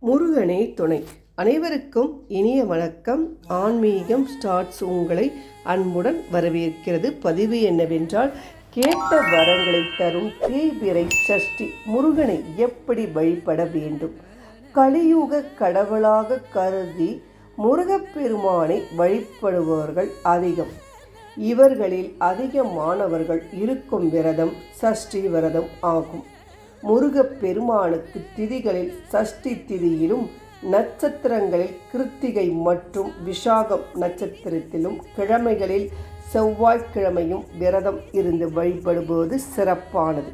முருகனே துணை. அனைவருக்கும் இனிய வணக்கம். ஆன்மீகம் ஸ்டார்ட்ஸ் உங்களை அன்புடன் வரவேற்கிறது. பதிவு என்னவென்றால், கேட்ட வரங்களை தரும் தேய்பிறை சஷ்டி முருகனை எப்படி வழிபட வேண்டும்? கலியுக கடவுளாக கருதி முருகப்பெருமானை வழிபடுபவர்கள் அதிகம். இவர்களில் அதிகமானவர்கள் இருக்கும் விரதம் சஷ்டி விரதம் ஆகும். முருகப்பெருமானுக்கு திதிகளில் சஷ்டி திதியிலும், நட்சத்திரங்களில் கிருத்திகை மற்றும் விஷாகம் நட்சத்திரத்திலும், கிழமைகளில் செவ்வாய்க்கிழமையும் விரதம் இருந்து வழிபடுவது சிறப்பானது.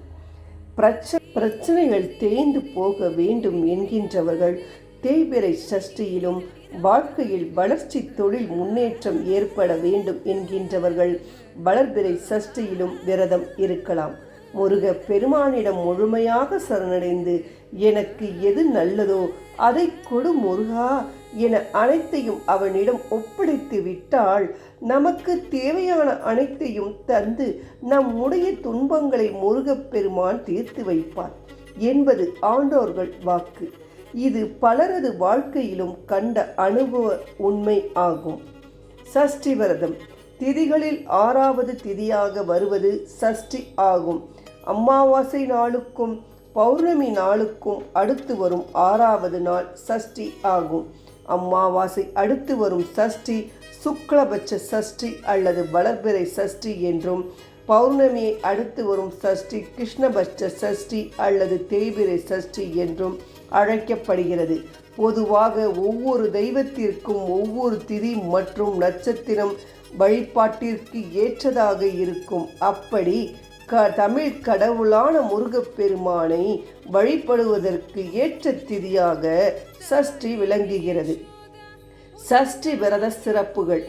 பிரச்சனைகள் தேய்ந்து போக வேண்டும் என்கின்றவர்கள் தேய்பிறை சஷ்டியிலும், வாழ்க்கையில் வளர்ச்சி தொழில் முன்னேற்றம் ஏற்பட வேண்டும் என்கின்றவர்கள் வளர்பிறை சஷ்டியிலும் விரதம் இருக்கலாம். முருக பெருமானிடம் முழுமையாக சரணடைந்து, எனக்கு எது நல்லதோ அதை கொடு முருகா என அனைத்தையும் அவனிடம் ஒப்படைத்து விட்டால், நமக்கு தேவையான அனைத்தையும் தந்து நம்முடைய துன்பங்களை முருகப்பெருமான் தீர்த்து வைப்பார் என்பது ஆண்டோர்கள் வாக்கு. இது பலரது வாழ்க்கையிலும் கண்ட அனுபவ உண்மை ஆகும். சஷ்டி விரதம் திதிகளில் 6வது திதியாக வருவது சஷ்டி ஆகும். அமாவாசை நாளுக்கும் பௌர்ணமி நாளுக்கும் அடுத்து வரும் 6வது நாள் சஷ்டி ஆகும். அமாவாசை அடுத்து வரும் சஷ்டி சுக்லபட்ச சஷ்டி அல்லது வளர்பிறை சஷ்டி என்றும், பௌர்ணமியை அடுத்து வரும் சஷ்டி கிருஷ்ணபட்ச சஷ்டி அல்லது தேய்பிறை சஷ்டி என்றும் அழைக்கப்படுகிறது. பொதுவாக ஒவ்வொரு தெய்வத்திற்கும் ஒவ்வொரு திதி மற்றும் நட்சத்திரம் வழிபாட்டிற்கு ஏற்றதாக இருக்கும். அப்படி தமிழ் கடவுளான முருகப்பெருமானை வழிபடுவதற்கு ஏற்ற திதியாக சஷ்டி விளங்குகிறது. சஷ்டி விரத சிறப்புகள்.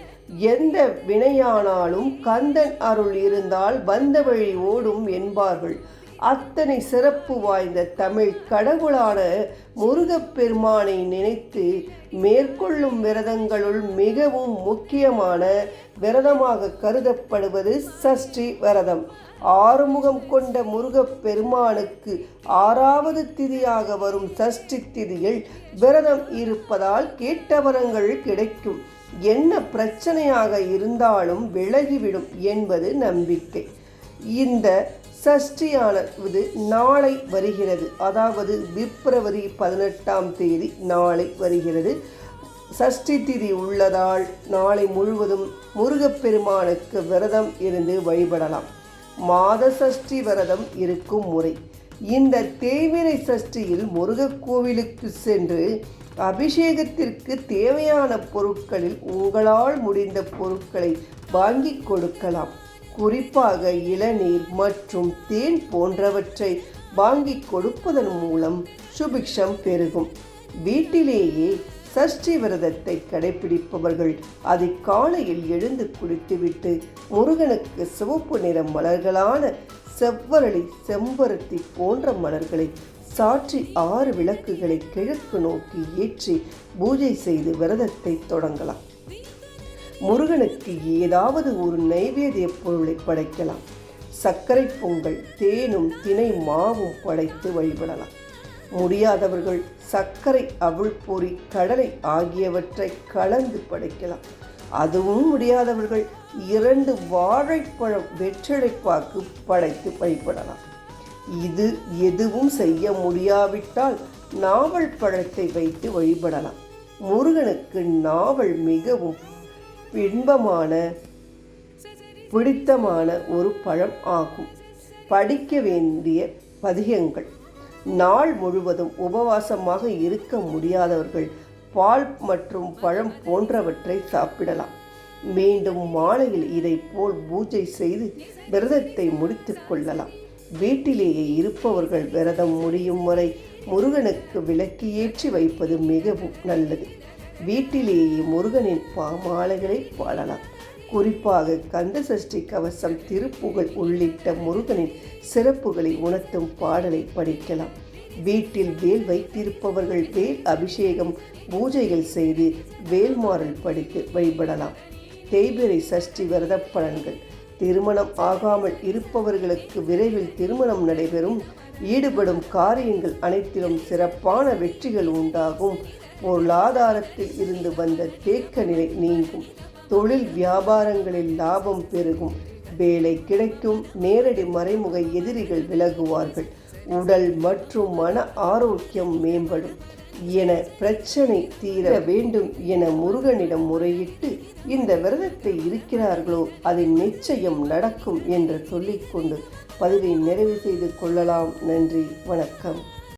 எந்த வினையானாலும் கந்தன் அருள் இருந்தால் வந்த வழி ஓடும் என்பார்கள். அத்தனை சிறப்பு வாய்ந்த தமிழ் கடவுளான முருகப்பெருமானை நினைத்து மேற்கொள்ளும் விரதங்களுள் மிகவும் முக்கியமான விரதமாக கருதப்படுவது சஷ்டி விரதம். ஆறுமுகம் கொண்ட முருகப்பெருமானுக்கு 6வது திதியாக வரும் சஷ்டி திதியில் விரதம் இருப்பதால் கேட்ட வரங்கள் கிடைக்கும். என்ன பிரச்சனையாக இருந்தாலும் விலகிவிடும் என்பது நம்பிக்கை. இந்த சஷ்டியானது நாளை வருகிறது. அதாவது பிப்ரவரி 18ஆம் தேதி நாளை வருகிறது. சஷ்டி திதி உள்ளதால் நாளை முழுவதும் முருகப்பெருமானுக்கு விரதம் இருந்து வழிபடலாம். மாத சஷ்டி விரதம் இருக்கும் முறை. இந்த தேய்பிறை சஷ்டியில் முருகக் கோவிலுக்கு சென்று அபிஷேகத்திற்கு தேவையான பொருட்களில் உங்களால் முடிந்த பொருட்களை வாங்கி கொடுக்கலாம். குறிப்பாக இளநீர் மற்றும் தேன் போன்றவற்றை வாங்கி கொடுப்பதன் மூலம் சுபிக்ஷம் பெருகும். வீட்டிலேயே சஷ்டி விரதத்தை கடைபிடிப்பவர்கள் அதிகாலையில் எழுந்து குளித்துவிட்டு முருகனுக்கு சிவப்பு நிற மலர்களான செவ்வரளி, செம்பருத்தி போன்ற மலர்களை சாற்றி 6 விளக்குகளை கிழக்கு நோக்கி ஏற்றி பூஜை செய்து விரதத்தை தொடங்கலாம். முருகனுக்கு ஏதாவது ஒரு நைவேத்திய பொருளை படைக்கலாம். சர்க்கரை பொங்கல், தேனும் தினை மாவும் படைத்து வழிபடலாம். முடியாதவர்கள் சர்க்கரை, அவுள் பொறி, கடலை ஆகியவற்றை கலந்து படைக்கலாம். அதுவும் முடியாதவர்கள் 2 வாழைப்பழம், வெற்றிலைப்பாக்கு படைத்து வழிபடலாம். இது எதுவும் செய்ய முடியாவிட்டால் நாவல் பழத்தை வைத்து வழிபடலாம். முருகனுக்கு நாவல் மிகவும் பிடித்தமான ஒரு பழம் ஆகும். படிக்க வேண்டிய பதிகங்கள். நாள் முழுவதும் உபவாசமாக இருக்க முடியாதவர்கள் பால் மற்றும் பழம் போன்றவற்றை சாப்பிடலாம். மீண்டும் மாலையில் இதை போல் பூஜை செய்து விரதத்தை முடித்து கொள்ளலாம். வீட்டிலேயே இருப்பவர்கள் விரதம் முடியும் வரை முருகனுக்கு விளக்கு ஏற்றி வைப்பது மிகவும் நல்லது. வீட்டிலேயே முருகனின் மாலைகளை பாடலாம். குறிப்பாக கந்த சஷ்டி கவசம், திருப்புகழ் உள்ளிட்ட முருகனின் சிறப்புகளை உணர்த்தும் பாடலை படிக்கலாம். வீட்டில் வேல் வைத்திருப்பவர்கள் வேல் அபிஷேகம் பூஜைகள் செய்து வேல்மாறல் படித்து வழிபடலாம். தேய்பிறை சஷ்டி விரத பலன்கள். திருமணம் ஆகாமல் இருப்பவர்களுக்கு விரைவில் திருமணம் நடைபெறும். ஈடுபடும் காரியங்கள் அனைத்திலும் சிறப்பான வெற்றிகள் உண்டாகும். பொருளாதாரத்தில் இருந்து வந்த தேக்க நிலை நீங்கும். தொழில் வியாபாரங்களில் லாபம் பெருகும். வேலை கிடைக்கும். நேரடி மறைமுக எதிரிகள் விலகுவார்கள். உடல் மற்றும் மன ஆரோக்கியம் மேம்படும் என பிரச்சனை தீர வேண்டும் என முருகனிடம் முறையிட்டு இந்த விரதத்தை இருக்கிறார்களோ அது நிச்சயம் நடக்கும் என்று சொல்லிக்கொண்டு பதிவை நிறைவு செய்து கொள்ளலாம். நன்றி, வணக்கம்.